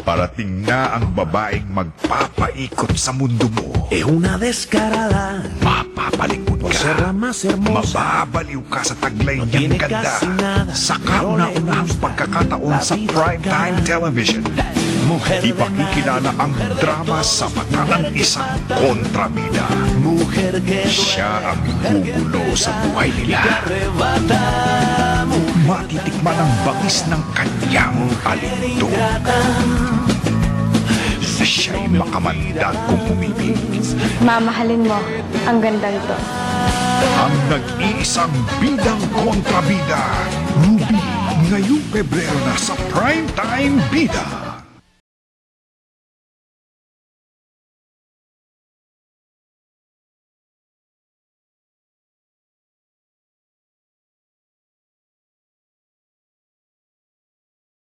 Parating na ang babaeng magpapaikot sa mundo mo. Es una descarada, Mapapalikod por ser la ka. más hermosa. Mababaliw ka sa taglay No niyang tiene ganda. casi nada, Sa pero le kauna-unahang gusta pagkakataon la sa vida primetime cara. television, Mujer de ipakikilala ang drama sa mata ng isang kontrabida. mujer que Siya ang gugulo sa buhay nila. arrebata, Matitikman ang bangis ng kanyang alindo. Na siya'y makamandag kung umibig. Mamahalin mo ang gandang to. Ang nag-iisang bidang kontrabida, Ruby, ngayong Pebrero na sa Primetime Bida.